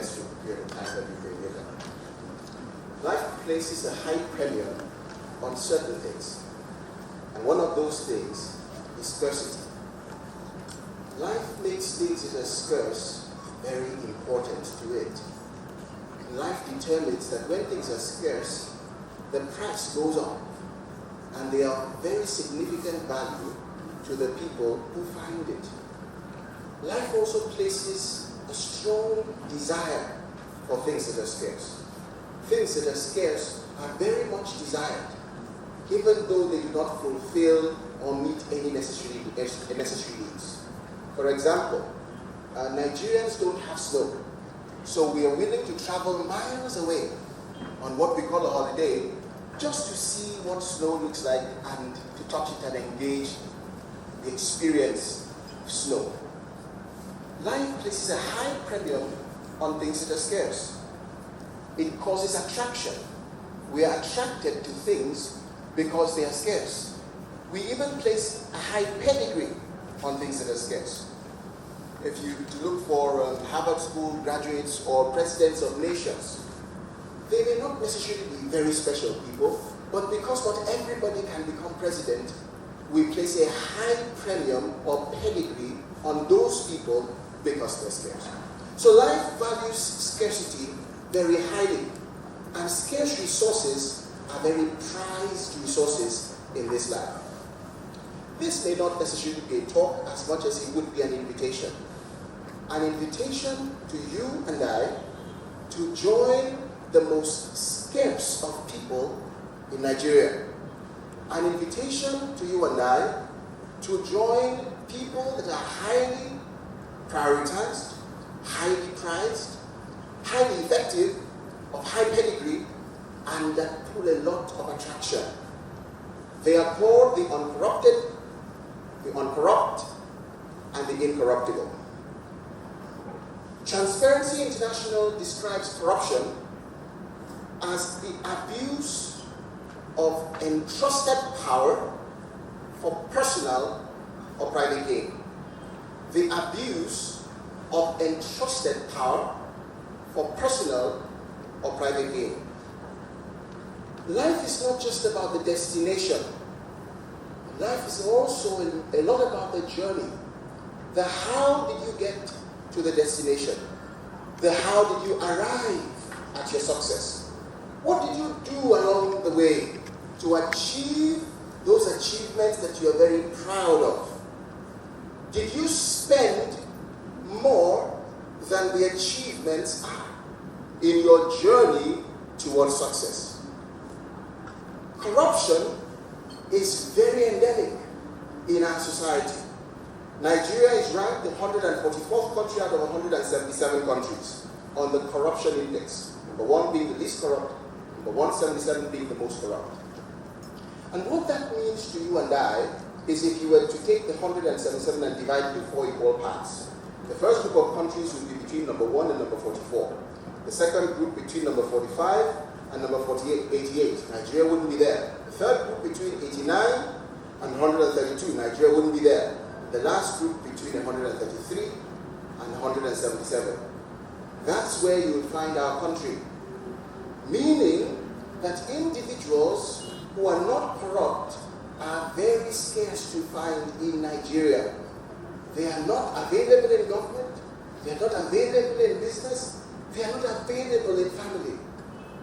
necessary period of time that we live in. Life places a high premium on certain things. And one of those things is scarcity. Life makes things that are scarce very important to it. Life determines that when things are scarce, the price goes up. And they are very significant value to the people who find it. Life also places a strong desire for things that are scarce. Things that are scarce are very much desired, even though they do not fulfill or meet any necessary needs. For example, Nigerians don't have snow, so we are willing to travel miles away on what we call a holiday just to see what snow looks like and to touch it and engage the experience of snow. Life places a high premium on things that are scarce. It causes attraction. We are attracted to things because they are scarce. We even place a high pedigree on things that are scarce. If you look for Harvard School graduates or presidents of nations, they may not necessarily be very special people, but because not everybody can become president, we place a high premium or pedigree on those people because they're scarce. So life values scarcity very highly, and scarce resources are very prized resources in this life. This may not necessarily be a talk as much as it would be an invitation. An invitation to you and I to join the most scarce of people in Nigeria. An invitation to you and I to join people that are highly prioritized, highly prized, highly effective, of high pedigree, and that pull a lot of attraction. They are called the uncorrupted, the uncorrupt, and the incorruptible. Transparency International describes corruption as the abuse of entrusted power for personal or private gain. The abuse of entrusted power for personal or private gain. Life is not just about the destination. Life is also a lot about the journey. The how did you get to the destination? The how did you arrive at your success? What did you do along the way to achieve those achievements that you are very proud of? Did you spend more than the achievements are in your journey towards success? Corruption is very endemic in our society. Nigeria is ranked the 144th country out of 177 countries on the corruption index. Number 1 being the least corrupt, number 177 being the most corrupt. And what that means to you and I is if you were to take the 177 and divide it into 4 equal parts. The first group of countries would be between number 1 and number 44. The second group between number 45 and number 88. Nigeria wouldn't be there. The third group between 89 and 132. Nigeria wouldn't be there. The last group between 133 and 177. That's where you will find our country. Meaning that individuals who are not corrupt are very scarce to find in Nigeria. They are not available in government. They are not available in business. They are not available in family.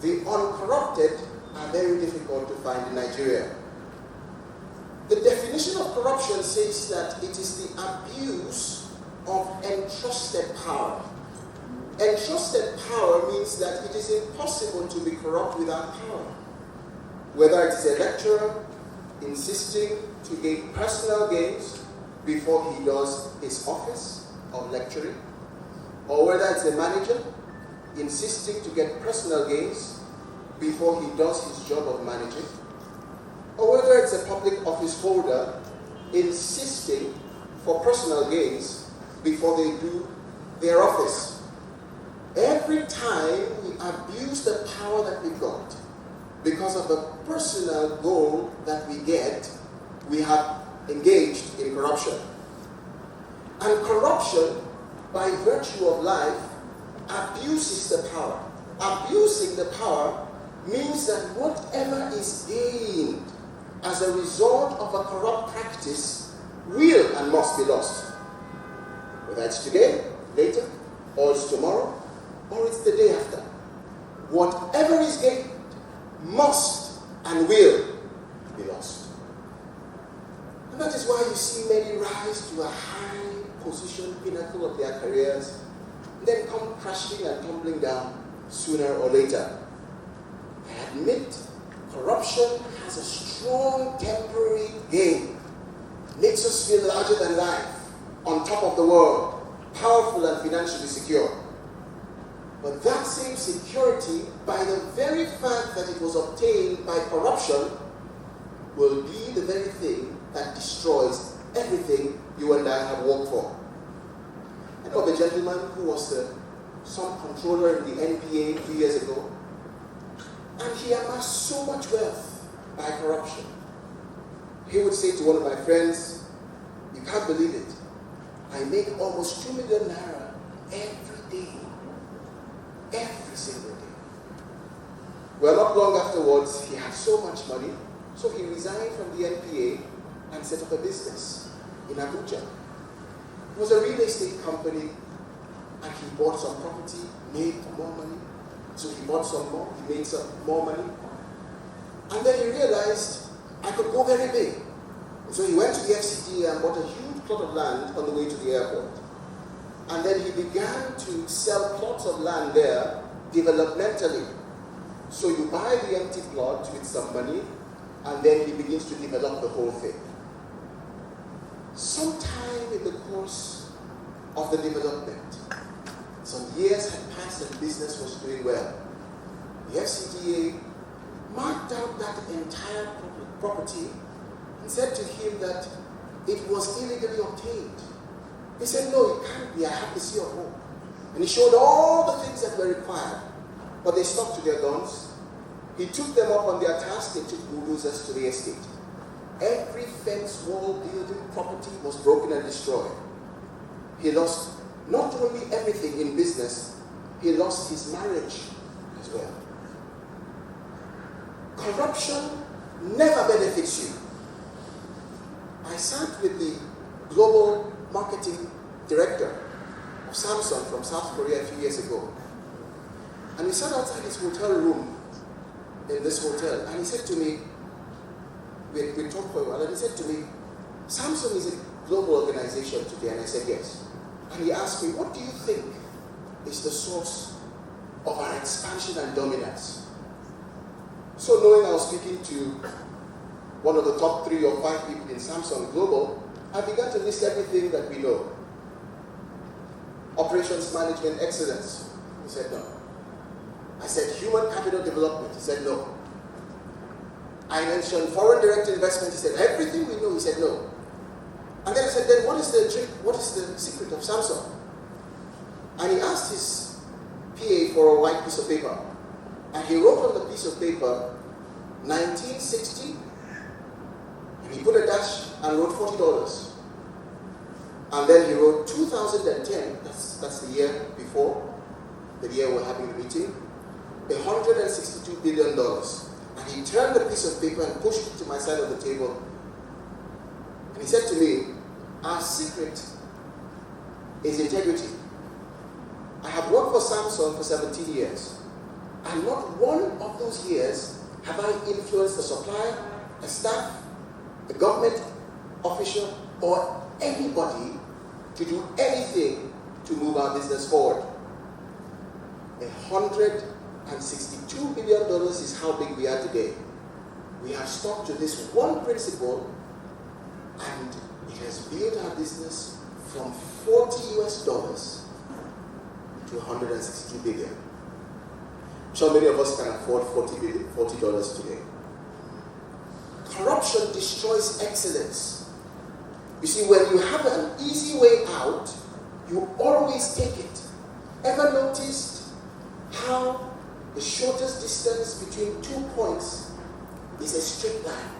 The uncorrupted are very difficult to find in Nigeria. The definition of corruption says that it is the abuse of entrusted power. Entrusted power means that it is impossible to be corrupt without power. Whether it is a lecturer insisting to gain personal gains before he does his office of lecturing, or whether it's a manager insisting to get personal gains before he does his job of managing, or whether it's a public office holder insisting for personal gains before they do their office. Every time we abuse the power that we've got because of a personal goal that we get, we have engaged in corruption. And corruption, by virtue of life, abuses the power. Abusing the power means that whatever is gained as a result of a corrupt practice will and must be lost. Whether it's today, later, or it's tomorrow, or it's the day after. Whatever is gained must and will be lost. And that is why you see many rise to a high position, pinnacle of their careers, and then come crashing and tumbling down sooner or later. I admit, corruption has a strong temporary gain. Makes us feel larger than life, on top of the world, powerful and financially secure. But that same security, by the very fact that it was obtained by corruption, will be the very thing that destroys everything you and I have worked for. I know of a gentleman who was some controller in the NPA a few years ago, and he amassed so much wealth by corruption. He would say to one of my friends, "You can't believe it. I make almost 2 million naira every day. Every single day." Well, not long afterwards, he had so much money, so he resigned from the NPA and set up a business in Abuja. It was a real estate company, and he bought some property, made more money. So he bought some more, he made some more money. And then he realized, I could go very big. So he went to the FCT and bought a huge plot of land on the way to the airport. And then he began to sell plots of land there developmentally. So you buy the empty plot with some money, and then he begins to develop the whole thing. Sometime in the course of the development, some years had passed and business was doing well. The FCDA marked out that entire property and said to him that it was illegally obtained. He said, "No, it can't be. I have to see your home." And he showed all the things that were required, but they stuck to their guns. He took them up on their task. They took bulldozers to the estate. Every fence, wall, building, property was broken and destroyed. He lost not only everything in business, he lost his marriage as well. Corruption never benefits you. I sat with the global marketing director of Samsung from South Korea a few years ago. And we sat outside his hotel room in this hotel, and he said to me, we talked for a while, and he said to me, "Samsung is a global organization today," and I said, "Yes." And he asked me, "What do you think is the source of our expansion and dominance?" So knowing I was speaking to one of the top 3 or 5 people in Samsung Global, I began to list everything that we know. Operations management excellence. He said no. I said human capital development. He said no. I mentioned foreign direct investment. He said everything we know. He said no. And then I said, then what is the trick? What is the secret of Samsung? And he asked his PA for a white piece of paper. And he wrote on the piece of paper 1960, and he put a dash and wrote $40. And then he wrote 2010, that's the year before, the year we're having the meeting, $162 billion. And he turned the piece of paper and pushed it to my side of the table. And he said to me, "Our secret is integrity. I have worked for Samsung for 17 years. And not one of those years have I influenced a supplier, a staff, a government official, or anybody to do anything to move our business forward. $162 billion is how big we are today. We have stuck to this one principle, and it has built our business from $40 US to $162 billion. So many of us can afford $40 today. Corruption destroys excellence. You see, when you have an easy way out, you always take it. Ever noticed how the shortest distance between 2 points is a straight line?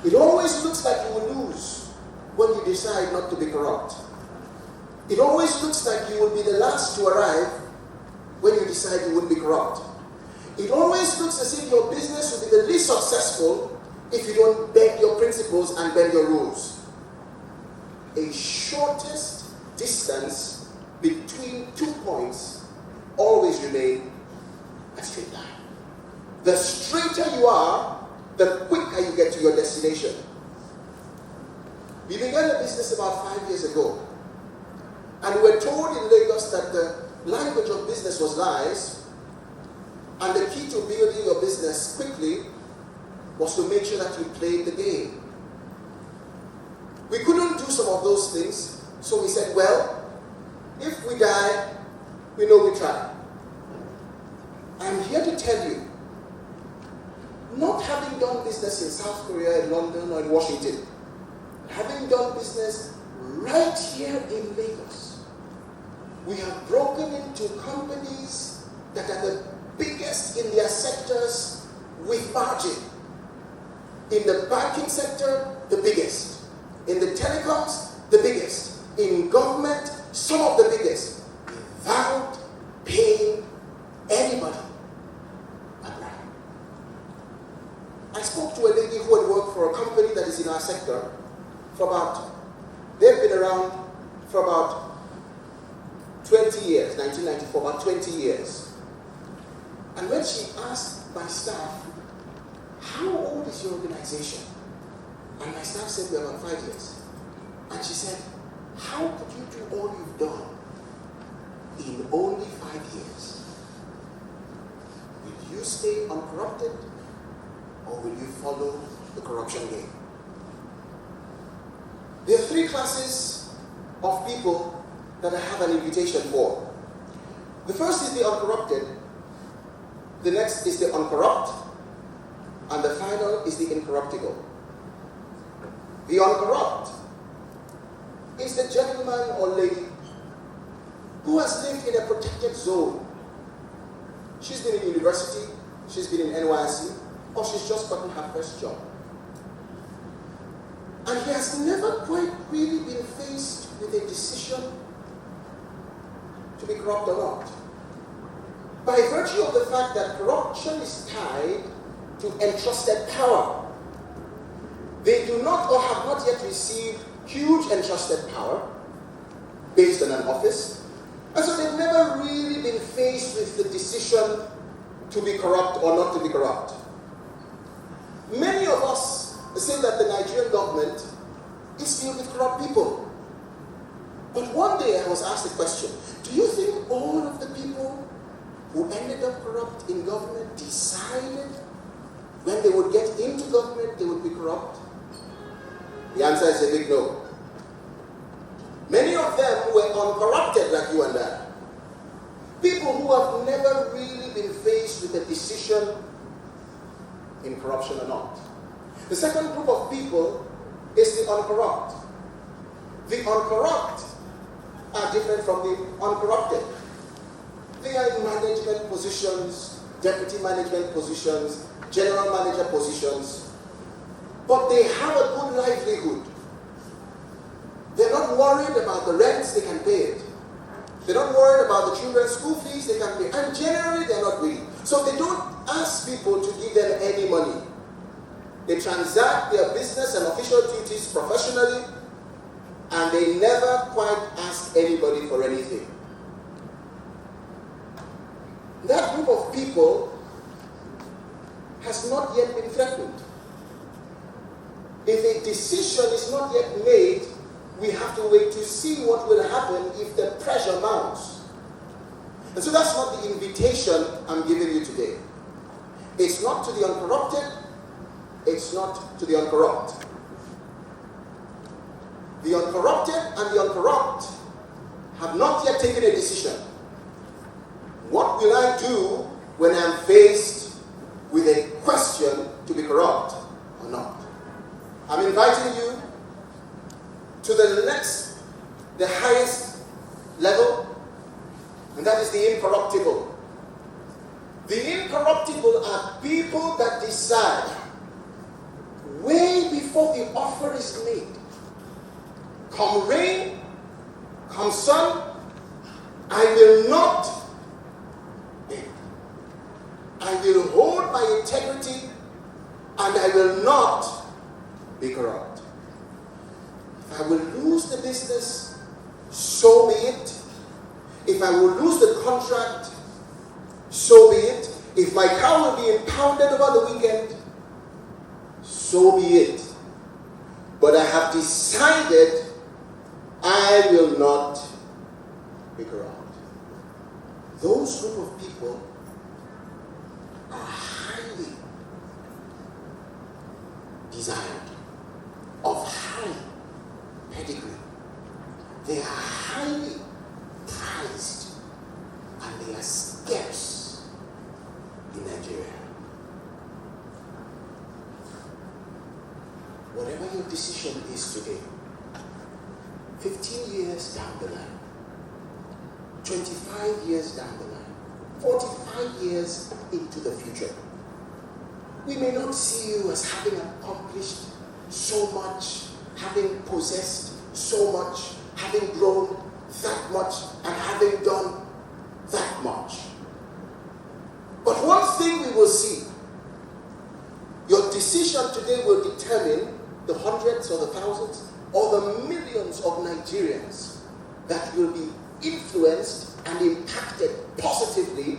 It always looks like you will lose when you decide not to be corrupt. It always looks like you will be the last to arrive decide you wouldn't be corrupt. It always looks as if your business will be the least successful if you don't bend your principles and bend your rules. A shortest distance between 2 points always remain a straight line. The straighter you are, the quicker you get to your destination. We began a business about 5 years ago, and we were told in Lagos that the language of business was lies, and the key to building your business quickly was to make sure that you played the game. We couldn't do some of those things, so we said, well, if we die, we know we tried. I'm here to tell you, not having done business in South Korea, in London, or in Washington, having done business right here in Lagos, we have broken into companies that are the biggest in their sectors with margin. In the banking sector, the biggest. In the telecoms, the biggest. In government, some of the biggest. Without paying anybody a bribe. I spoke to a lady who had worked for a company that is in our sector they've been around for about 20 years, 1994, about 20 years. And when she asked my staff, how old is your organization? And my staff said, we're about 5 years. And she said, how could you do all you've done in only 5 years? Will you stay uncorrupted, or will you follow the corruption game? There are 3 classes of people that I have an invitation for. The first is the uncorrupted, the next is the uncorrupt, and the final is the incorruptible. The uncorrupt is the gentleman or lady who has lived in a protected zone. She's been in university, she's been in NYC, or she's just gotten her first job. And he has never quite really been faced with a decision to be corrupt or not. By virtue of the fact that corruption is tied to entrusted power. They do not or have not yet received huge entrusted power based on an office. And so they've never really been faced with the decision to be corrupt or not to be corrupt. Many of us say that the Nigerian government is filled with corrupt people. But one day I was asked a question, do you think all of the people who ended up corrupt in government decided when they would get into government they would be corrupt? The answer is a big no. Many of them were uncorrupted like you and I. People who have never really been faced with a decision in corruption or not. The second group of people is the uncorrupt. The uncorrupt are different from the uncorrupted. They are in management positions, deputy management positions, general manager positions, but they have a good livelihood. They're not worried about the rents, they can pay it. They're not worried about the children's school fees, they can pay. And generally, they're not greedy. So they don't ask people to give them any money. They transact their business and official duties professionally, and they never quite ask anybody for anything. That group of people has not yet been threatened. If a decision is not yet made, we have to wait to see what will happen if the pressure mounts. And so that's not the invitation I'm giving you today. It's not to the uncorrupted, it's not to the uncorrupt. The uncorrupted and the uncorrupt have not yet taken a decision. What will I do when I'm faced with a question to be corrupt or not? I'm inviting you to the highest level, and that is the incorruptible. The incorruptible are people that decide way before the offer is made. Come rain, come sun, I will not I will hold my integrity and I will not be corrupt. If I will lose the business, so be it. If I will lose the contract, so be it. If my car will be impounded over the weekend, so be it. But I have decided I will not be corrupt. Those group of people are highly desired, of high pedigree. They are highly prized, and they are scarce in Nigeria. Whatever your decision is today, 15 years down the line, 25 years down the line, 45 years into the future, we may not see you as having accomplished so much, having possessed so much, having grown that much, and having done that much. But one thing we will see, your decision today will determine the hundreds or the thousands or the millions of Nigerians that will be influenced and impacted positively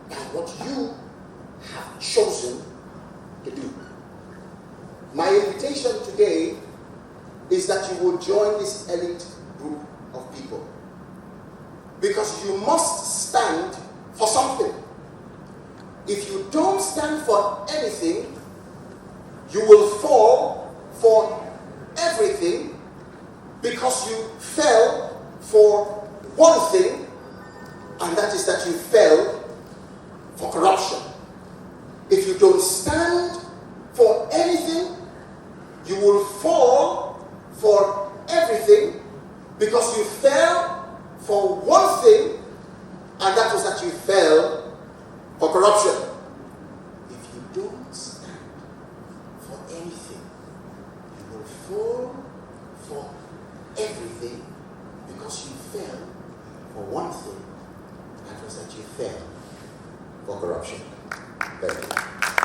by what you have chosen to do. My invitation today is that you will join this elite group of people, because you must stand for something. If you don't stand for anything, you will fall for everything, because you fell for one thing, and that is that you fell for corruption. If you don't stand for anything, you will fall for everything, because you fell for one thing, and that was that you fell for corruption. If you don't stand for anything, you will fall for everything, because you fell for one thing, that was that you fell for corruption. Thank you.